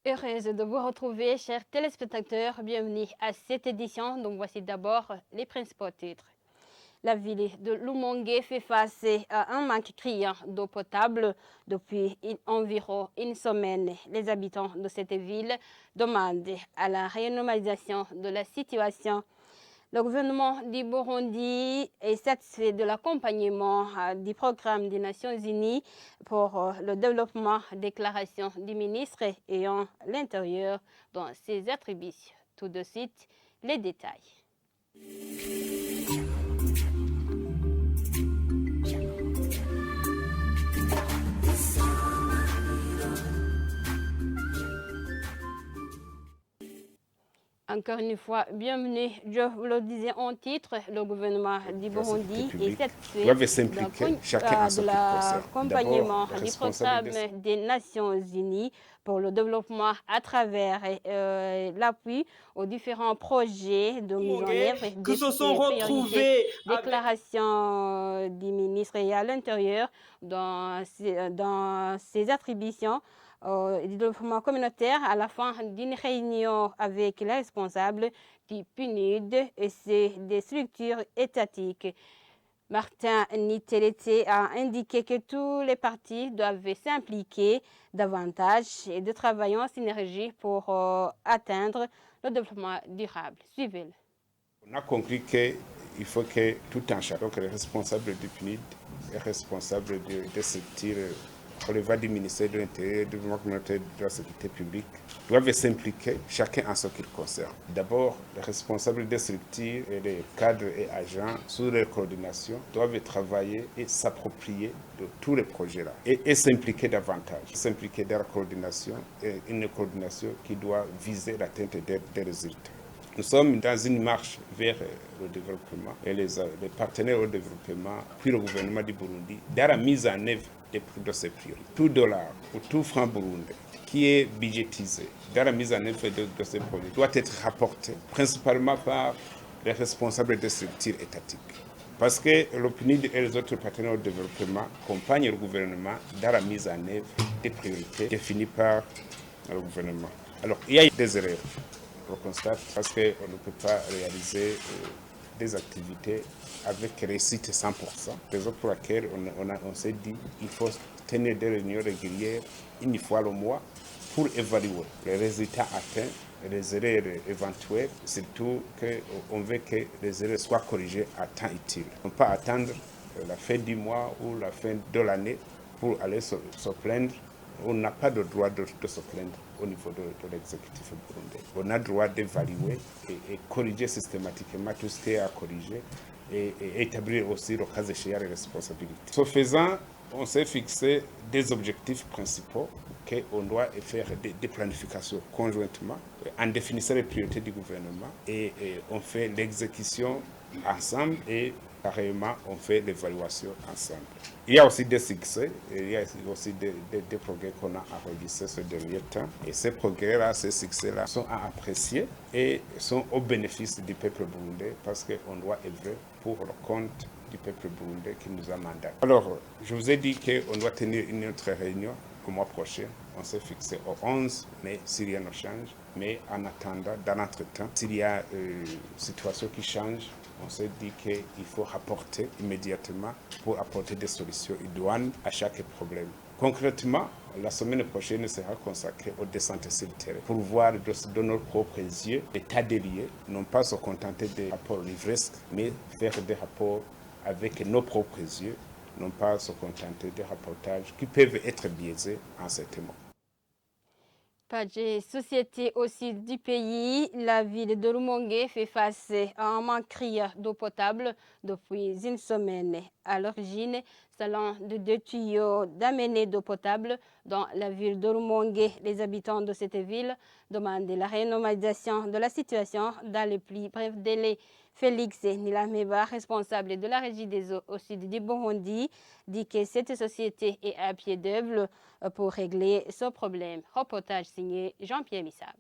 Heureuse de vous retrouver, chers téléspectateurs. Bienvenue à cette édition. Donc voici d'abord les principaux titres. La ville de Lumongue fait face à un manque criant d'eau potable depuis environ une semaine. Les habitants de cette ville demandent à la renormalisation de la situation. Le gouvernement du Burundi est satisfait de l'accompagnement du programme des Nations Unies pour le développement, déclaration du ministre ayant l'intérieur dans ses attributions. Tout de suite, les détails. Encore une fois, bienvenue. Je vous le disais en titre, le gouvernement du Burundi est satisfait de l'accompagnement du programme des Nations Unies pour le développement à travers l'appui aux différents projets de mise en œuvre qui se sont retrouvés déclaration du ministre et à l'intérieur dans ses attributions du développement communautaire à la fin d'une réunion avec les responsables du PNUD et des structures étatiques. Martin Nitelete a indiqué que tous les partis doivent s'impliquer davantage et de travailler en synergie pour atteindre le développement durable. Suivez-le. On a compris qu'il faut que tout un chacun, donc les responsables du PNUD, les responsables des structures relevant du ministère de l'Intérieur, du développement communautaire et de la sécurité publique, doivent s'impliquer, chacun en ce qui le concerne. D'abord, les responsables des structures et les cadres et agents, sous leur coordination, doivent travailler et s'approprier de tous les projets-là et s'impliquer davantage. S'impliquer dans la coordination, et une coordination qui doit viser l'atteinte des résultats. Nous sommes dans une marche vers le développement et les partenaires au développement, puis le gouvernement du Burundi, dans la mise en œuvre de ces priorités. Tout dollar ou tout franc burundais qui est budgétisé dans la mise en œuvre de ces projets doit être rapporté principalement par les responsables des structures étatiques. Parce que l'OPNID et les autres partenaires au développement accompagnent le gouvernement dans la mise en œuvre des priorités définies par le gouvernement. Alors, il y a des erreurs. On constate parce qu'on ne peut pas réaliser des activités avec réussite 100%. Raison pour laquelle on s'est dit qu'il faut tenir des réunions régulières une fois le mois pour évaluer les résultats atteints, les erreurs éventuelles, surtout qu'on veut que les erreurs soient corrigées à temps utile. On ne peut pas attendre la fin du mois ou la fin de l'année pour aller se plaindre. On n'a pas le droit de se plaindre au niveau de l'exécutif burundais. On a le droit d'évaluer et corriger systématiquement tout ce qui est à corriger et établir aussi le cas échéant les responsabilités. Ce faisant, on s'est fixé des objectifs principaux qu'on doit faire des planifications conjointement en définissant les priorités du gouvernement et on fait l'exécution ensemble et carrément on fait l'évaluation ensemble. Il y a aussi des succès, il y a aussi des progrès qu'on a enregistrés ce dernier temps. Et ces progrès-là, ces succès-là sont à apprécier et sont au bénéfice du peuple burundais parce qu'on doit œuvrer pour le compte du peuple burundais qui nous a mandaté. Alors, je vous ai dit qu'on doit tenir une autre réunion au mois prochain. On s'est fixé au 11, mais s'il y a no change. Mais en attendant, dans l'entretemps, s'il y a une situation qui change, on s'est dit qu'il faut rapporter immédiatement pour apporter des solutions idoines à chaque problème. Concrètement, la semaine prochaine sera consacrée aux descentes sur le terrain pour voir de nos propres yeux l'état des lieux, non pas se contenter des rapports livresques, mais faire des rapports avec nos propres yeux, non pas se contenter des rapportages qui peuvent être biaisés en certains moments. Pas de société au sud du pays, la ville de Lumongue fait face à un manque criant d'eau potable depuis une semaine. À l'origine, selon de 2 tuyaux d'amener d'eau potable dans la ville de Lumongue. Les habitants de cette ville demandent la renormalisation de la situation dans les plus brefs délais. Félix Nilameba, responsable de la régie des eaux au sud du Burundi, dit que cette société est à pied d'œuvre pour régler ce problème. Reportage signé Jean-Pierre Missago.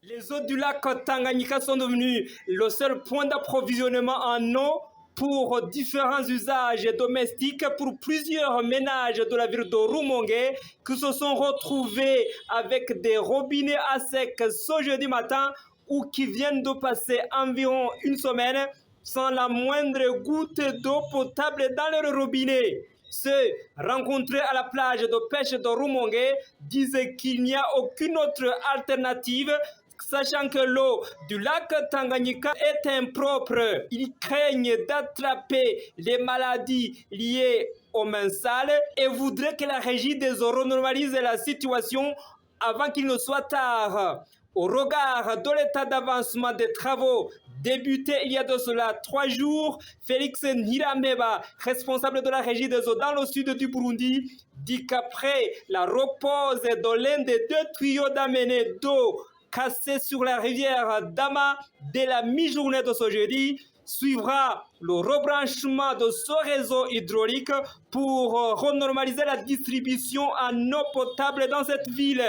Les eaux du lac Tanganyika sont devenues le seul point d'approvisionnement en eau pour différents usages domestiques pour plusieurs ménages de la ville de Rumongue qui se sont retrouvés avec des robinets à sec ce jeudi matin ou qui viennent de passer environ une semaine sans la moindre goutte d'eau potable dans leur robinet. Ceux rencontrés à la plage de pêche de Rumongue disent qu'il n'y a aucune autre alternative, sachant que l'eau du lac Tanganyika est impropre. Ils craignent d'attraper les maladies liées aux mains sales et voudraient que la régie des eaux renormalise la situation avant qu'il ne soit tard. Au regard de l'état d'avancement des travaux débutés il y a de cela 3 jours, Félix Nyirameba, responsable de la régie des eaux dans le sud du Burundi, dit qu'après la repose de l'un des 2 tuyaux d'amener d'eau cassés sur la rivière Dama dès la mi-journée de ce jeudi, suivra le rebranchement de ce réseau hydraulique pour renormaliser la distribution en eau potable dans cette ville.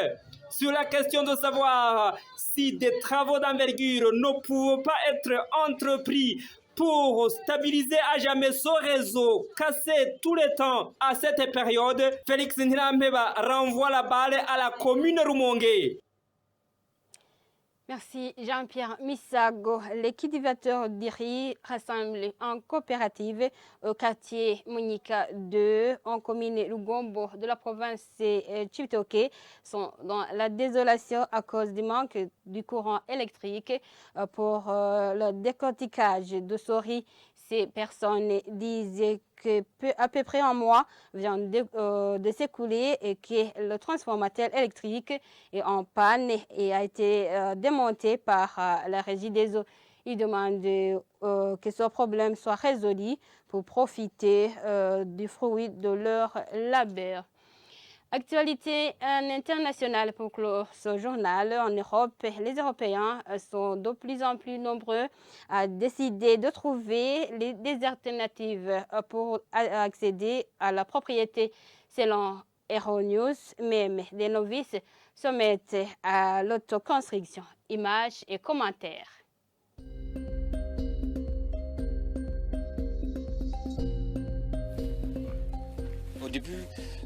Sur la question de savoir si des travaux d'envergure ne peuvent pas être entrepris pour stabiliser à jamais ce réseau cassé tout le temps à cette période, Félix Nyirameba renvoie la balle à la commune Rumongue. Merci Jean-Pierre Misago. Les cultivateurs de riz rassemblés en coopérative au quartier Monika 2 en commune Lugombo de la province Chibitoke sont dans la désolation à cause du manque du courant électrique pour le décortiquage de ce riz. Ces personnes disent que à peu près un mois vient de s'écouler et que le transformateur électrique est en panne et a été démonté par la régie des eaux. Ils demandent que ce problème soit résolu pour profiter du fruit de leur labeur. Actualité internationale pour clore ce journal. En Europe, les Européens sont de plus en plus nombreux à décider de trouver des alternatives pour accéder à la propriété. Selon Euronews, même les novices se mettent à l'autoconstruction. Images et commentaires. Au début,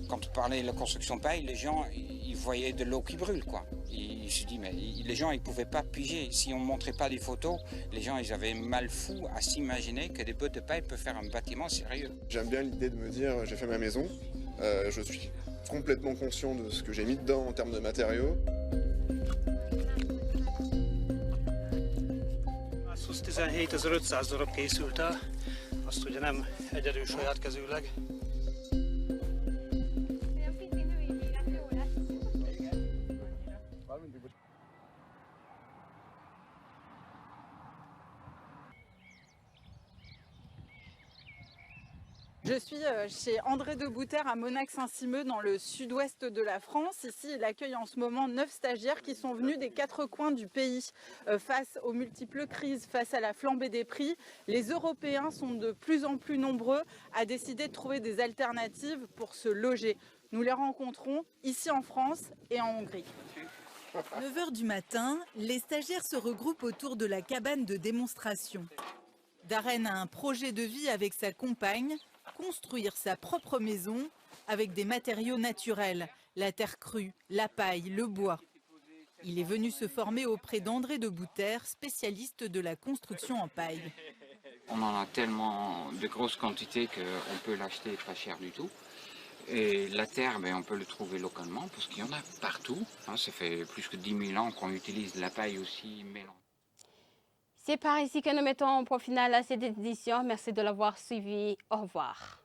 quand on parlait de la construction paille, les gens ils voyaient de l'eau qui brûle, quoi. Ils se disent, mais les gens ils pouvaient pas piger. Si on montrait pas des photos, les gens ils avaient mal fou à s'imaginer que des bottes de paille peuvent faire un bâtiment sérieux. J'aime bien l'idée de me dire, j'ai fait ma maison, je suis complètement conscient de ce que j'ai mis dedans en termes de matériaux. Az 17.500 darab készült el, azt ugye nem egyedül saját kezűleg. Je suis chez André de Bouter à Monac-Saint-Simeux dans le sud-ouest de la France. Ici, il accueille en ce moment 9 stagiaires qui sont venus des 4 coins du pays. Face aux multiples crises, face à la flambée des prix, les Européens sont de plus en plus nombreux à décider de trouver des alternatives pour se loger. Nous les rencontrons ici en France et en Hongrie. 9h du matin, les stagiaires se regroupent autour de la cabane de démonstration. Darren a un projet de vie avec sa compagne, construire sa propre maison avec des matériaux naturels, la terre crue, la paille, le bois. Il est venu se former auprès d'André de Bouter, spécialiste de la construction en paille. On en a tellement de grosses quantités qu'on peut l'acheter pas cher du tout. Et la terre, on peut le trouver localement parce qu'il y en a partout. Ça fait plus que 10 000 ans qu'on utilise la paille aussi mélangée. C'est par ici que nous mettons au point final à cette édition. Merci de l'avoir suivi. Au revoir.